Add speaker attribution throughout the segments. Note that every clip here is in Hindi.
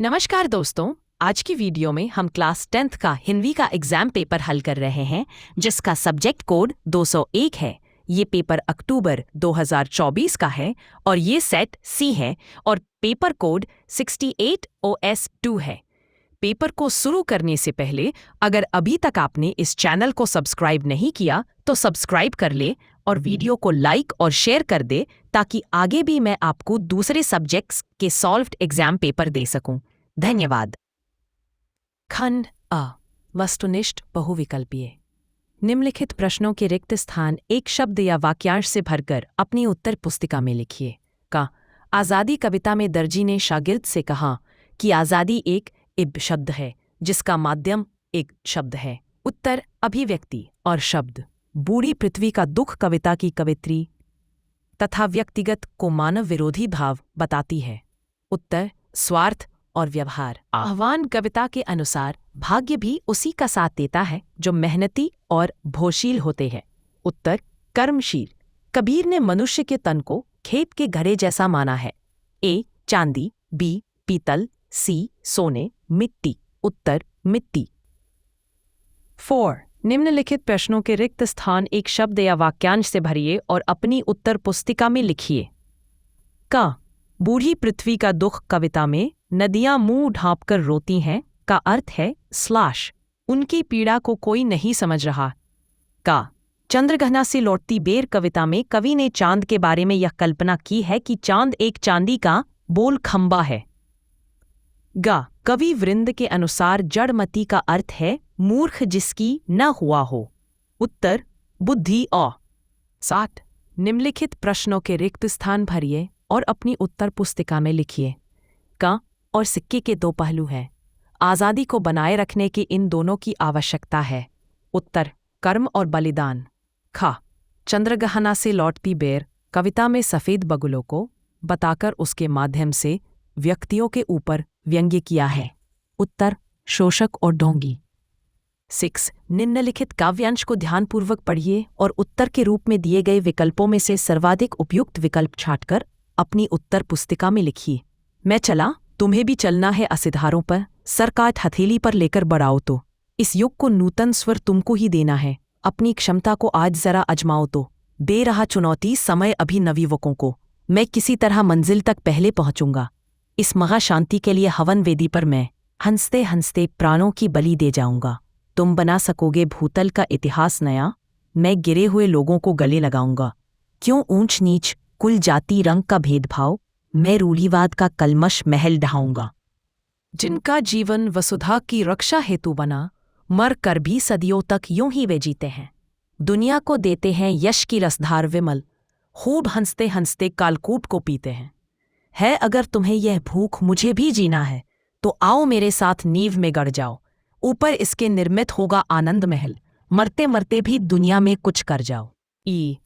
Speaker 1: नमस्कार दोस्तों, आज की वीडियो में हम क्लास 10th का हिंदी का एग्जाम पेपर हल कर रहे हैं जिसका सब्जेक्ट कोड 201 है। ये पेपर अक्टूबर 2024 का है और ये सेट सी है और पेपर कोड 68OS2 है। पेपर को शुरू करने से पहले अगर अभी तक आपने इस चैनल को सब्सक्राइब नहीं किया तो सब्सक्राइब कर ले और वीडियो को लाइक और शेयर कर दे ताकि आगे भी मैं आपको दूसरे सब्जेक्ट्स के सॉल्व्ड एग्जाम पेपर दे सकूं। धन्यवाद। खंड अ, वस्तुनिष्ठ बहुविकल्पीय। निम्नलिखित प्रश्नों के रिक्त स्थान एक शब्द या वाक्यांश से भरकर अपनी उत्तर पुस्तिका में लिखिए। का आज़ादी कविता में दर्जी ने शागिर्द से कहा कि आज़ादी एक इब शब्द है जिसका माध्यम एक शब्द है। उत्तर अभिव्यक्ति और शब्द। बूढ़ी पृथ्वी का दुख कविता की कवित्री तथा व्यक्तिगत को मानव विरोधी भाव बताती है। उत्तर स्वार्थ और व्यवहार। आह्वान कविता के अनुसार भाग्य भी उसी का साथ देता है जो मेहनती और भोशील होते हैं। उत्तर कर्मशील। कबीर ने मनुष्य के तन को खेत के घड़े जैसा माना है। ए चांदी, बी पीतल, सी सोने, मिट्टी। उत्तर मिट्टी। 4. निम्नलिखित प्रश्नों के रिक्त स्थान एक शब्द या वाक्यांश से भरिए और अपनी उत्तर पुस्तिका में लिखिए। का बूढ़ी पृथ्वी का दुख कविता में नदियां मुंह ढांपकर रोती हैं का अर्थ है स्लैश उनकी पीड़ा को कोई नहीं समझ रहा। का चंद्रघना से लौटती बेर कविता में कवि ने चांद के बारे में यह कल्पना की है कि चांद एक चांदी का बोल खंबा है। गा कवि वृंद के अनुसार जड़मती का अर्थ है मूर्ख जिसकी न हुआ हो। उत्तर बुद्धि औ। 7. निम्नलिखित प्रश्नों के रिक्त स्थान भरिए और अपनी उत्तर पुस्तिका में लिखिए। का और सिक्के के दो पहलू हैं। आज़ादी को बनाए रखने के इन दोनों की आवश्यकता है। उत्तर कर्म और बलिदान। खा चंद्रगहना से लौटती बेर कविता में सफ़ेद बगुलों को बताकर उसके माध्यम से व्यक्तियों के ऊपर व्यंग्य किया है। उत्तर शोषक और ढोंगी। 6. निम्नलिखित काव्यांश को ध्यानपूर्वक पढ़िए और उत्तर के रूप में दिए गए विकल्पों में से सर्वाधिक उपयुक्त विकल्प छांटकर अपनी उत्तर पुस्तिका में लिखिए। मैं चला, तुम्हें भी चलना है असिधारों पर, सर काट हथेली पर लेकर बढ़ाओ तो। इस युग को नूतन स्वर तुमको ही देना है, अपनी क्षमता को आज जरा अजमाओ तो। दे रहा चुनौती समय अभी नवयुवकों को, मैं किसी तरह मंजिल तक पहले पहुंचूंगा। इस महाशांति के लिए हवन वेदी पर मैं हंसते हंसते प्राणों की बलि दे जाऊंगा। तुम बना सकोगे भूतल का इतिहास नया, मैं गिरे हुए लोगों को गले लगाऊंगा। क्यों ऊंच नीच कुल जाति रंग का भेदभाव, मैं रूढ़िवाद का कलमश महल ढाऊंगा। जिनका जीवन वसुधा की रक्षा हेतु बना, मर कर भी सदियों तक यूं ही वे जीते हैं। दुनिया को देते हैं यश की रसधार विमल, खूब हंसते हंसते कालकूट को पीते हैं। है अगर तुम्हें यह भूख मुझे भी जीना है तो आओ मेरे साथ नींव में गड़ जाओ। ऊपर इसके निर्मित होगा आनंद महल, मरते मरते भी दुनिया में कुछ कर जाओ। ई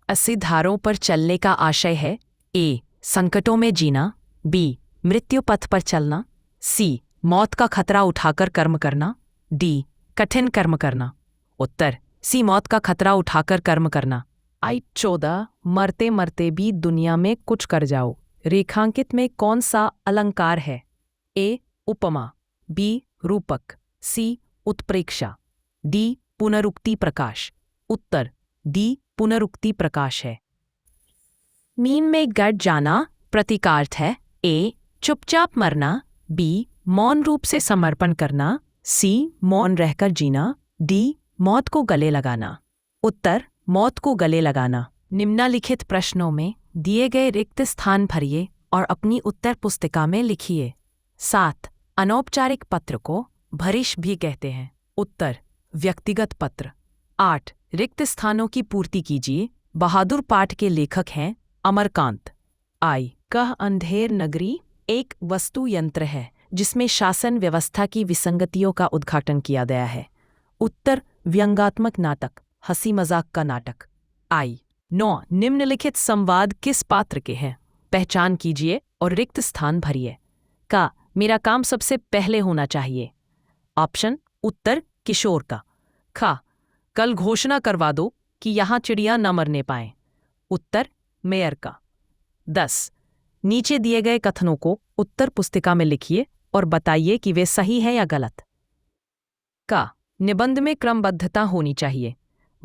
Speaker 1: असिधारों पर चलने का आशय है। ए संकटों में जीना, बी मृत्यु पथ पर चलना, सी मौत का खतरा उठाकर कर्म करना, डी कठिन कर्म करना। उत्तर सी मौत का खतरा उठाकर कर्म करना। आई 14 मरते मरते भी दुनिया में कुछ कर जाओ रेखांकित में कौन सा अलंकार है? ए उपमा, बी रूपक, सी उत्प्रेक्षा, डी पुनरुक्ति प्रकाश। उत्तर डी पुनरुक्ति प्रकाश है। मीन में गड़ जाना प्रतीकार्थ है। ए चुपचाप मरना, बी मौन रूप से समर्पण करना, सी मौन रहकर जीना, डी मौत को गले लगाना। उत्तर मौत को गले लगाना। निम्नलिखित प्रश्नों में दिए गए रिक्त स्थान भरिए और अपनी उत्तर पुस्तिका में लिखिए। 7. अनौपचारिक पत्र को भरिश भी कहते हैं। उत्तर व्यक्तिगत पत्र। 8. रिक्त स्थानों की पूर्ति कीजिए। बहादुर पाठ के लेखक हैं अमरकांत। आई कह अंधेर नगरी एक वस्तु यंत्र है जिसमें शासन व्यवस्था की विसंगतियों का उद्घाटन किया गया है। उत्तर व्यंग्यात्मक नाटक, हंसी मजाक का नाटक। आई 9. निम्नलिखित संवाद किस पात्र के हैं? पहचान कीजिए और रिक्त स्थान भरिए। का मेरा काम सबसे पहले होना चाहिए। ऑप्शन उत्तर किशोर का। खा कल घोषणा करवा दो कि यहाँ चिड़िया न मरने पाएं। उत्तर मेयर का। 10. नीचे दिए गए कथनों को उत्तर पुस्तिका में लिखिए और बताइए कि वे सही है या गलत। का निबंध में क्रमबद्धता होनी चाहिए।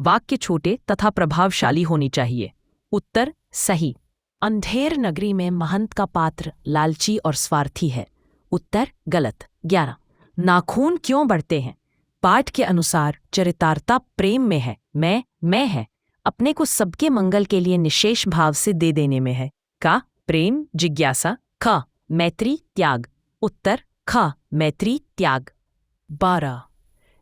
Speaker 1: वाक्य छोटे तथा प्रभावशाली होनी चाहिए। उत्तर सही। अंधेर नगरी में महंत का पात्र लालची और स्वार्थी है। उत्तर गलत। 11 नाखून क्यों बढ़ते हैं? पाठ के अनुसार चरितार्था प्रेम में है। मैं है अपने को सबके मंगल के लिए निशेष भाव से दे देने में है। का प्रेम जिज्ञासा। ख मैत्री त्याग। उत्तर ख मैत्री त्याग। 12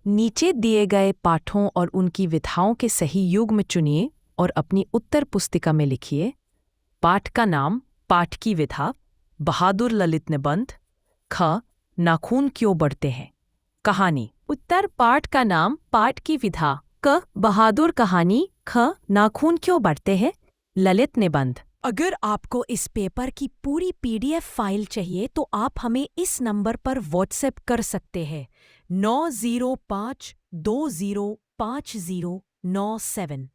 Speaker 1: नीचे दिए गए पाठों और उनकी विधाओं के सही युग्म चुनिए और अपनी उत्तर पुस्तिका में लिखिए। पाठ का नाम, पाठ की विधा, बहादुर ललित निबंध। ख नाखून क्यों बढ़ते हैं। कहानी। उत्तर पाठ का नाम, पाठ की विधा। क बहादुर कहानी। ख नाखून क्यों बढ़ते हैं। ललित निबंध। अगर आपको इस पेपर की पूरी PDF फाइल चाहिए तो आप हमें इस नंबर पर व्हाट्सएप कर सकते हैं 9052055097।